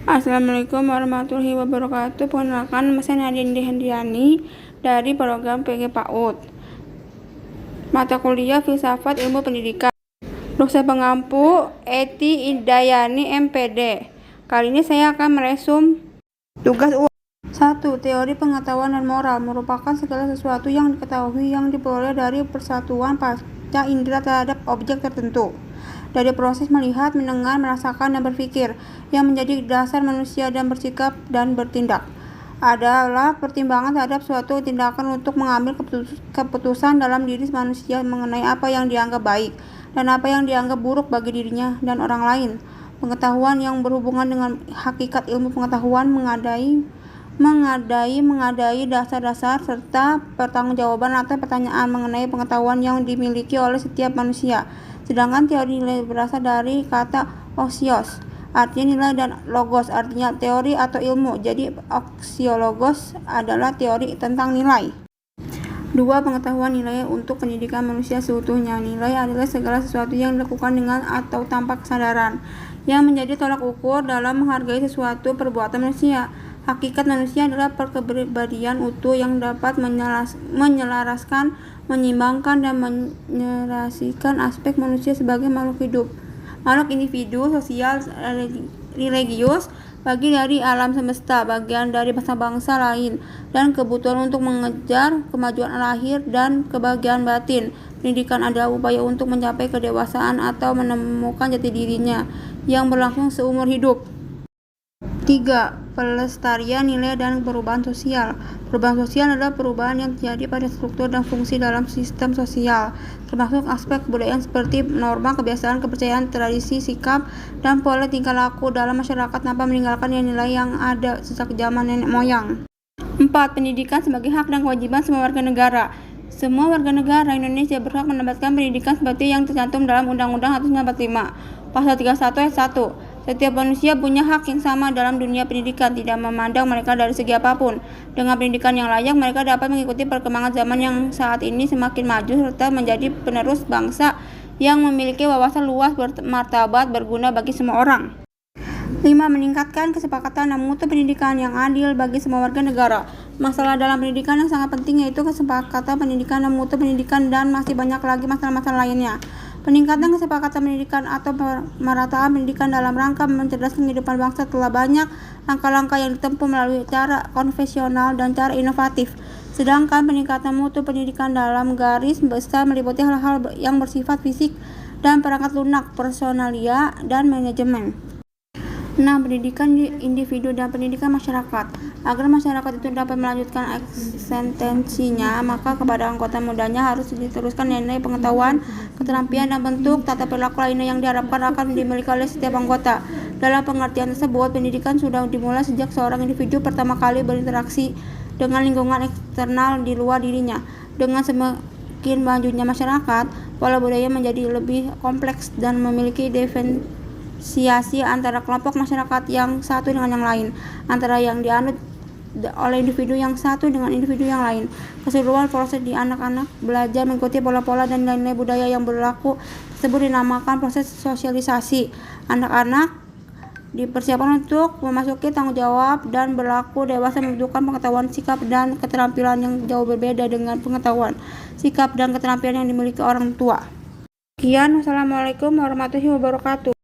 Assalamualaikum warahmatullahi wabarakatuh. Perkenalkan, nama saya Nadia Hendiani dari program PG PAUD. Mata kuliah Filsafat Ilmu Pendidikan. Dosen pengampu Eti Idayani MPD. Kali ini saya akan meresum tugas UAS. 1. Teori pengetahuan dan moral merupakan segala sesuatu yang diketahui yang diperoleh dari persatuan pasca indera terhadap objek tertentu. Dari proses melihat, mendengar, merasakan, dan berpikir yang menjadi dasar manusia dan bersikap dan bertindak adalah pertimbangan terhadap suatu tindakan untuk mengambil keputusan dalam diri manusia mengenai apa yang dianggap baik dan apa yang dianggap buruk bagi dirinya dan orang lain. Pengetahuan yang berhubungan dengan hakikat ilmu pengetahuan mengadai dasar-dasar serta pertanggungjawaban atas pertanyaan mengenai pengetahuan yang dimiliki oleh setiap manusia. Sedangkan teori nilai berasal dari kata osios, artinya nilai, dan logos, artinya teori atau ilmu. Jadi osiologos adalah teori tentang nilai. 2. Pengetahuan nilai untuk pendidikan manusia seutuhnya. Nilai adalah segala sesuatu yang dilakukan dengan atau tanpa kesadaran, yang menjadi tolak ukur dalam menghargai sesuatu perbuatan manusia. Hakikat manusia adalah kepribadian utuh yang dapat menyelaraskan, menyimbangkan, dan menyerasikan aspek manusia sebagai makhluk hidup, makhluk individu, sosial, religius, bagi dari alam semesta, bagian dari bangsa-bangsa lain, dan kebutuhan untuk mengejar kemajuan lahir dan kebahagiaan batin. Pendidikan adalah upaya untuk mencapai kedewasaan atau menemukan jati dirinya yang berlangsung seumur hidup. 3. Pelestarian nilai dan perubahan sosial. Perubahan sosial adalah perubahan yang terjadi pada struktur dan fungsi dalam sistem sosial, termasuk aspek kebudayaan seperti norma, kebiasaan, kepercayaan, tradisi, sikap, dan pola tingkah laku dalam masyarakat tanpa meninggalkan nilai yang ada sejak zaman nenek moyang. 4. Pendidikan sebagai hak dan kewajiban semua warga negara. Semua warga negara Indonesia berhak mendapatkan pendidikan seperti yang tercantum dalam Undang-Undang 1945, Pasal 31 ayat 1. Setiap manusia punya hak yang sama dalam dunia pendidikan, tidak memandang mereka dari segi apapun. Dengan pendidikan yang layak, mereka dapat mengikuti perkembangan zaman yang saat ini semakin maju serta menjadi penerus bangsa yang memiliki wawasan luas, bermartabat, berguna bagi semua orang. 5. Meningkatkan kesepakatan dan mutu pendidikan yang adil bagi semua warga negara. Masalah dalam pendidikan yang sangat penting yaitu kesepakatan pendidikan dan mutu pendidikan, dan masih banyak lagi masalah-masalah lainnya. Peningkatan kesepakatan pendidikan atau pemerataan pendidikan dalam rangka mencerdaskan kehidupan bangsa telah banyak langkah-langkah yang ditempuh melalui cara konvensional dan cara inovatif. Sedangkan peningkatan mutu pendidikan dalam garis besar meliputi hal-hal yang bersifat fisik dan perangkat lunak, personalia, dan manajemen. 6. Pendidikan individu dan pendidikan masyarakat. Agar masyarakat itu dapat melanjutkan eksistensinya, maka kepada anggota mudanya harus diteruskan nilai pengetahuan, keterampilan, dan bentuk tata perilaku lainnya yang diharapkan akan dimiliki oleh setiap anggota. Dalam pengertian tersebut, pendidikan sudah dimulai sejak seorang individu pertama kali berinteraksi dengan lingkungan eksternal di luar dirinya. Dengan semakin majunya masyarakat, pola budaya menjadi lebih kompleks dan memiliki diferensiasi antara kelompok masyarakat yang satu dengan yang lain, antara yang dianut oleh individu yang satu dengan individu yang lain. Keseluruhan proses di anak-anak belajar mengikuti pola-pola dan nilai-nilai budaya yang berlaku tersebut dinamakan proses sosialisasi. Anak-anak dipersiapkan untuk memasuki tanggung jawab dan berlaku dewasa, membutuhkan pengetahuan, sikap, dan keterampilan yang jauh berbeda dengan pengetahuan, sikap, dan keterampilan yang dimiliki orang tua. Sekian, wassalamualaikum warahmatullahi wabarakatuh.